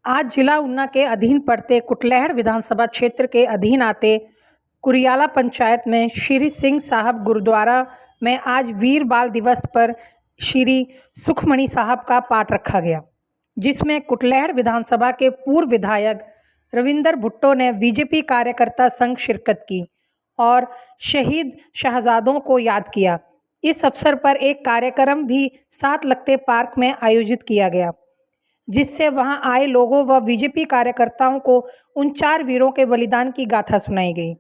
आज जिला ऊना के अधीन पड़ते कुटलैहड़ विधानसभा क्षेत्र के अधीन आते कुरियाला पंचायत में श्री सिंह साहब गुरुद्वारा में आज वीर बाल दिवस पर श्री सुखमणि साहब का पाठ रखा गया, जिसमें कुटलैहड़ विधानसभा के पूर्व विधायक रविंदर भुट्टो ने बीजेपी कार्यकर्ता संघ शिरकत की और शहीद शहजादों को याद किया। इस अवसर पर एक कार्यक्रम भी सात लखते पार्क में आयोजित किया गया, जिससे वहां आए लोगों व बीजेपी कार्यकर्ताओं को उन 4 वीरों के बलिदान की गाथा सुनाई गई।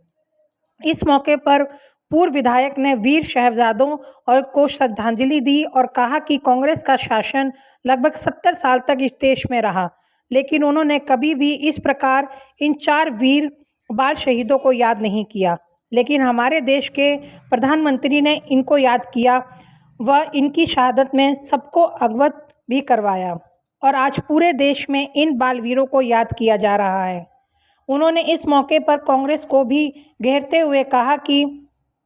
इस मौके पर पूर्व विधायक ने वीर शहजादों और को श्रद्धांजलि दी और कहा कि कांग्रेस का शासन लगभग 70 साल तक इस देश में रहा, लेकिन उन्होंने कभी भी इस प्रकार इन 4 वीर बाल शहीदों को याद नहीं किया। लेकिन हमारे देश के प्रधानमंत्री ने इनको याद किया व इनकी शहादत में सबको अवगत भी करवाया और आज पूरे देश में इन बालवीरों को याद किया जा रहा है। उन्होंने इस मौके पर कांग्रेस को भी घेरते हुए कहा कि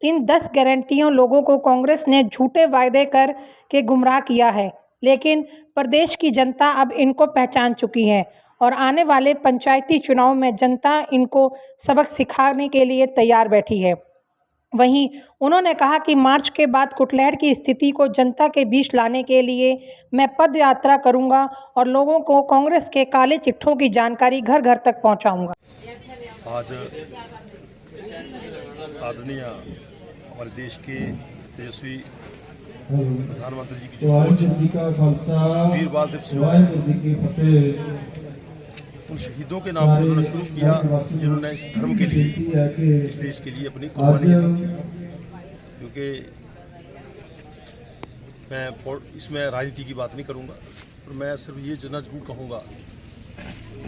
इन 10 गारंटियों लोगों को कांग्रेस ने झूठे वायदे कर के गुमराह किया है, लेकिन प्रदेश की जनता अब इनको पहचान चुकी है और आने वाले पंचायती चुनाव में जनता इनको सबक सिखाने के लिए तैयार बैठी है। वहीं उन्होंने कहा कि मार्च के बाद कुटलैहड़ की स्थिति को जनता के बीच लाने के लिए मैं पद यात्रा करूंगा और लोगों को कांग्रेस के काले चिट्ठों की जानकारी घर घर तक पहुंचाऊंगा। आज आदरणीय हमारे देश के तेजस्वी प्रधानमंत्री जी की जो सोच वीर बाल दिवस जो है उन शहीदों के नाम से उन्होंने शुरू किया जिन्होंने इस धर्म के लिए, इस देश के लिए अपनी कुर्बानियाँ दी थी। क्योंकि मैं इसमें राजनीति की बात नहीं करूँगा, पर मैं सिर्फ ये जना जरूर कहूँगा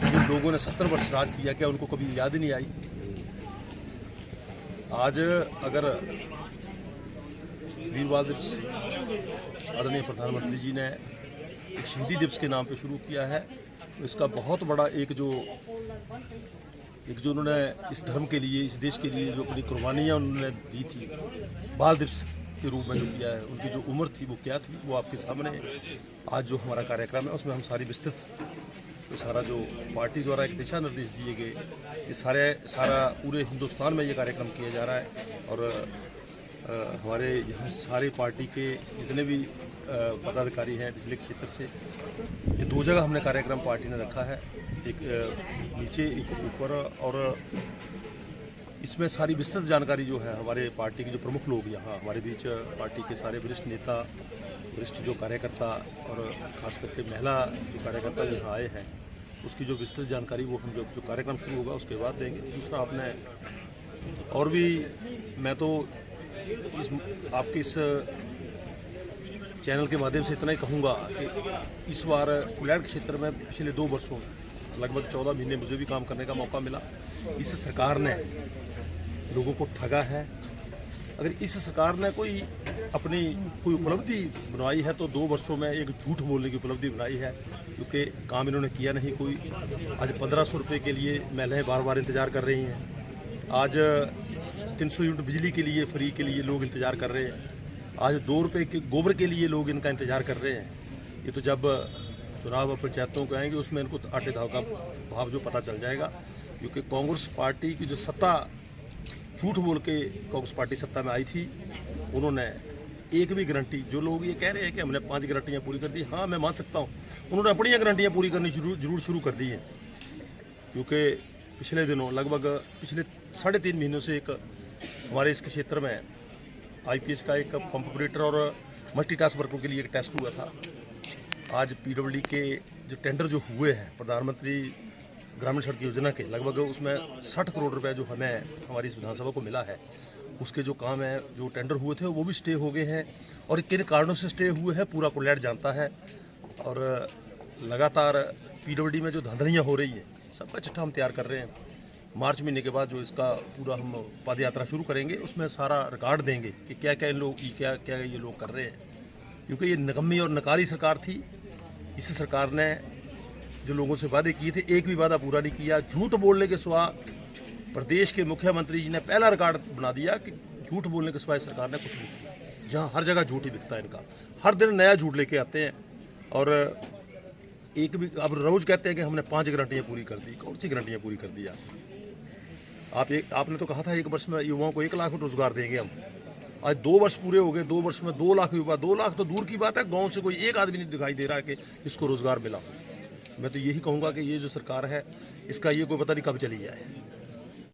जिन लोगों ने 70 वर्ष राज किया, क्या उनको कभी याद ही नहीं आई? आज अगर वीर बाल दिवस आदरणीय प्रधानमंत्री जी ने एक शहीदी दिवस के नाम पे शुरू किया है, तो इसका बहुत बड़ा एक जो उन्होंने इस धर्म के लिए, इस देश के लिए जो अपनी कुर्बानियाँ उन्होंने दी थी, बाल दिवस के रूप में जो किया है, उनकी जो उम्र थी वो क्या थी, वो आपके सामने आज जो हमारा कार्यक्रम है उसमें हम सारी विस्तृत तो सारा जो पार्टी द्वारा एक दिशा निर्देश दिए गए, ये सारा पूरे हिंदुस्तान में ये कार्यक्रम किया जा रहा है। और हमारे यहाँ सारे पार्टी के जितने भी पदाधिकारी हैं निचले क्षेत्र से, ये 2 जगह हमने कार्यक्रम पार्टी ने रखा है, एक नीचे एक ऊपर, और इसमें सारी विस्तृत जानकारी जो है हमारे पार्टी के जो प्रमुख लोग यहाँ हमारे बीच, पार्टी के सारे वरिष्ठ नेता, वरिष्ठ जो कार्यकर्ता और खास करके महिला जो कार्यकर्ता यहाँ आए हैं, उसकी जो विस्तृत जानकारी वो हम जो कार्यक्रम शुरू होगा उसके बाद देंगे। दूसरा आपने और भी, मैं तो आपके इस चैनल के माध्यम से इतना ही कहूँगा कि इस बार कुटलैहड़ क्षेत्र में पिछले 2 वर्षों में लगभग 14 महीने मुझे भी काम करने का मौका मिला। इस सरकार ने लोगों को ठगा है। अगर इस सरकार ने कोई अपनी उपलब्धि बनाई है तो 2 वर्षों में एक झूठ बोलने की उपलब्धि बनाई है, क्योंकि काम इन्होंने किया नहीं कोई। आज 1500 रुपये के लिए महिलाएं बार बार इंतज़ार कर रही हैं। आज 300 यूनिट बिजली के लिए फ्री के लिए लोग इंतज़ार कर रहे हैं। आज 2 रुपये के गोबर के लिए लोग इनका इंतज़ार कर रहे हैं। ये तो जब चुनाव पंचायतों को आएंगे उसमें इनको आटे दाव का भाव जो पता चल जाएगा, क्योंकि कांग्रेस पार्टी की जो सत्ता, झूठ बोल के कांग्रेस पार्टी सत्ता में आई थी, उन्होंने एक भी गारंटी, जो लोग ये कह रहे हैं कि हमने 5 गारंटियाँ पूरी कर दी, हाँ मैं मान सकता हूँ, उन्होंने अपनी गारंटियाँ पूरी करनी जरूर शुरू कर दी हैं। क्योंकि पिछले दिनों लगभग पिछले 3.5 महीनों से एक हमारे इस क्षेत्र में IPS का एक पंप ऑपरेटर और मल्टीटास्क वर्करों के लिए एक टेस्ट हुआ था। आज PWD के जो टेंडर जो हुए हैं प्रधानमंत्री ग्रामीण सड़क योजना के, लगभग उसमें 60 करोड़ रुपए जो हमें हमारी इस विधानसभा को मिला है, उसके जो काम है, जो टेंडर हुए थे वो भी स्टे हो गए हैं। और किन कारणों से स्टे हुए हैं पूरा कुटलैहड़ जानता है। और लगातार PWD में जो धांधलियाँ हो रही है, सबका चिट्ठा हम तैयार कर रहे हैं। मार्च महीने के बाद जो इसका पूरा हम पद यात्रा शुरू करेंगे, उसमें सारा रिकॉर्ड देंगे कि क्या क्या ये लोग कर रहे हैं। क्योंकि ये निकम्मी और नकारी सरकार थी। इस सरकार ने जो लोगों से वादे किए थे, एक भी वादा पूरा नहीं किया। झूठ बोलने के सिवा प्रदेश के मुख्यमंत्री जी ने पहला रिकॉर्ड बना दिया कि झूठ बोलने के सिवा सरकार ने कुछ नहीं किया। जहाँ हर जगह झूठ ही बिकता है इनका, हर दिन नया झूठ लेके आते हैं। और एक भी, अब रोज कहते हैं कि हमने 5 गारंटियां पूरी कर दी। कौन सी गारंटियां पूरी कर दी आपने तो कहा था 1 वर्ष में युवाओं को 1 लाख रोजगार देंगे हम। आज 2 वर्ष पूरे हो गए, 2 वर्ष में 2 लाख युवा, 2 लाख तो दूर की बात है, गांव से कोई एक आदमी नहीं दिखाई दे रहा है कि इसको रोजगार मिला। मैं तो यही कहूँगा कि ये जो सरकार है इसका ये कोई पता नहीं कब चली जाए।